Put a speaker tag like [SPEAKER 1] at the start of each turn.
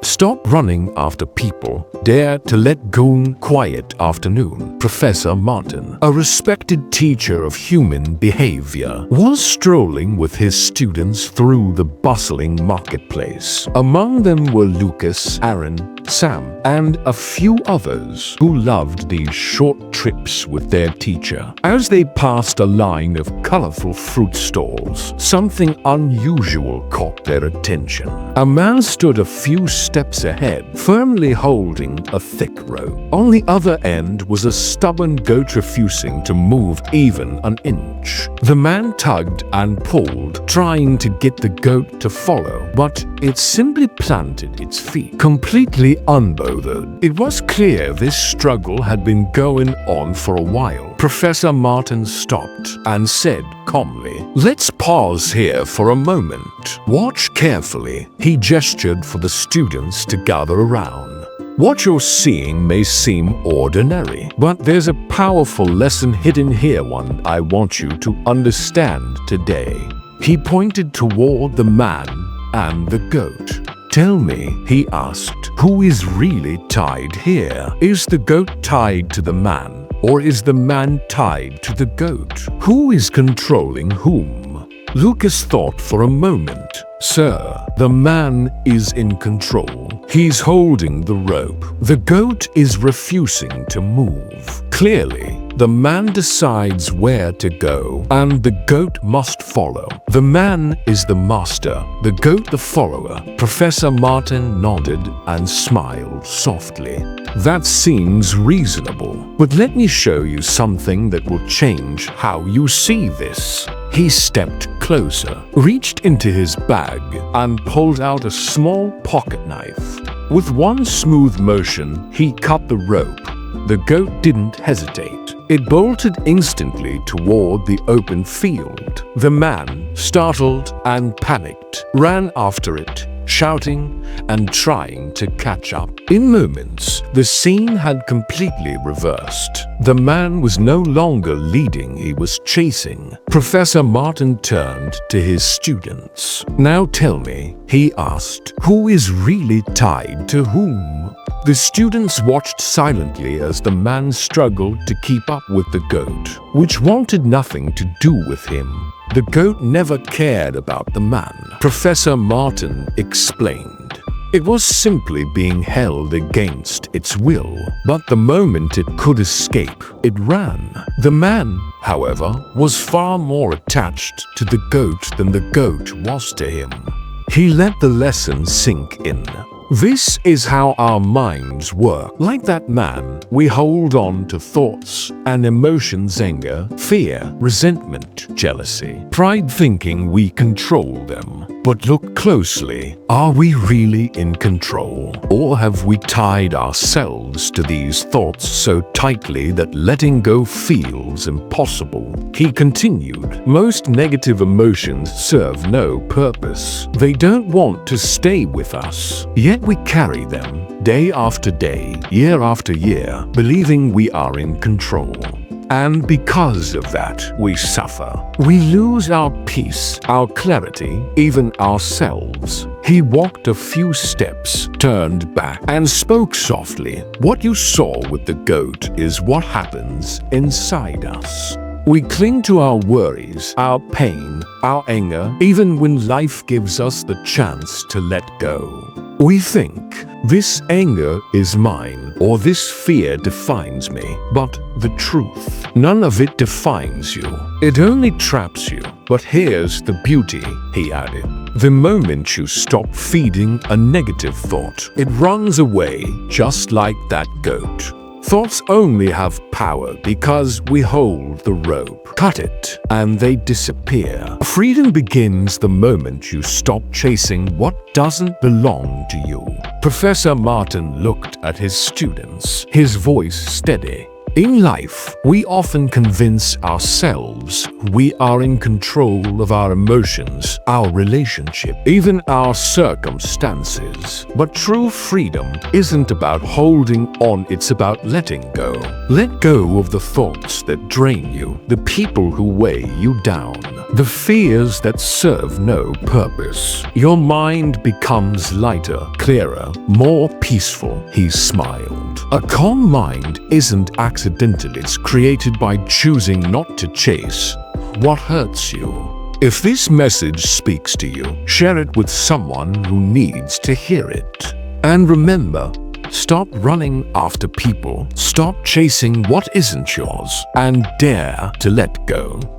[SPEAKER 1] Stop running after people. Dare to let go. Quiet afternoon. Professor Martin, a respected teacher of human behavior, was strolling with his students through the bustling marketplace. Among them were Lucas, Aaron, Sam, and a few others who loved these short trips with their teacher. As they passed a line of colorful fruit stalls, something unusual caught their attention. A man stood a few steps ahead, firmly holding a thick rope. On the other end was a stubborn goat refusing to move even an inch. The man tugged and pulled, trying to get the goat to follow, but it simply planted its feet, completely unbothered. It was clear this struggle had been going on for a while. Professor Martin stopped and said calmly, "Let's pause here for a moment. Watch carefully." He gestured for the students to gather around. What you're seeing may seem ordinary, but there's a powerful lesson hidden here, one I want you to understand today. He pointed toward the man and the goat. "Tell me," he asked, "who is really tied here? Is the goat tied to the man, or is the man tied to the goat? Who is controlling whom?" Lucas thought for a moment. "Sir, the man is in control. He's holding the rope. The goat is refusing to move. Clearly, the man decides where to go, and the goat must follow. The man is the master, the goat the follower." Professor Martin nodded and smiled softly. "That seems reasonable, but let me show you something that will change how you see this." He stepped closer, reached into his bag, and pulled out a small pocket knife. With one smooth motion, he cut the rope. The goat didn't hesitate. It bolted instantly toward the open field. The man, startled and panicked, ran after it, shouting and trying to catch up. In moments, the scene had completely reversed. The man was no longer leading, he was chasing. Professor Martin turned to his students. "Now tell me," he asked, "who is really tied to whom?" The students watched silently as the man struggled to keep up with the goat, which wanted nothing to do with him. The goat never cared about the man, Professor Martin explained. It was simply being held against its will, but the moment it could escape, it ran. The man, however, was far more attached to the goat than the goat was to him. He let the lesson sink in. This is how our minds work. Like that man, we hold on to thoughts and emotions, anger, fear, resentment, jealousy, pride, thinking we control them. But look closely. Are we really in control? Or have we tied ourselves to these thoughts so tightly that letting go feels impossible? He continued, "Most negative emotions serve no purpose. They don't want to stay with us. Yet we carry them day after day, year after year, believing we are in control. And because of that, we suffer. We lose our peace, our clarity, even ourselves." He walked a few steps, turned back, and spoke softly. "What you saw with the goat is what happens inside us. We cling to our worries, our pain, our anger, even when life gives us the chance to let go. We think, this anger is mine, or this fear defines me. But the truth, none of it defines you. It only traps you. But here's the beauty," he added. "The moment you stop feeding a negative thought, it runs away just like that goat. Thoughts only have power because we hold the rope. Cut it, and they disappear. Freedom begins the moment you stop chasing what doesn't belong to you." Professor Martin looked at his students, his voice steady. In life, we often convince ourselves we are in control of our emotions, our relationship, even our circumstances. But true freedom isn't about holding on, it's about letting go. Let go of the thoughts that drain you, the people who weigh you down, the fears that serve no purpose. Your mind becomes lighter, clearer, more peaceful. He smiled. A calm mind isn't accidental, it's created by choosing not to chase what hurts you. If this message speaks to you, share it with someone who needs to hear it. And remember, stop running after people, stop chasing what isn't yours, and dare to let go.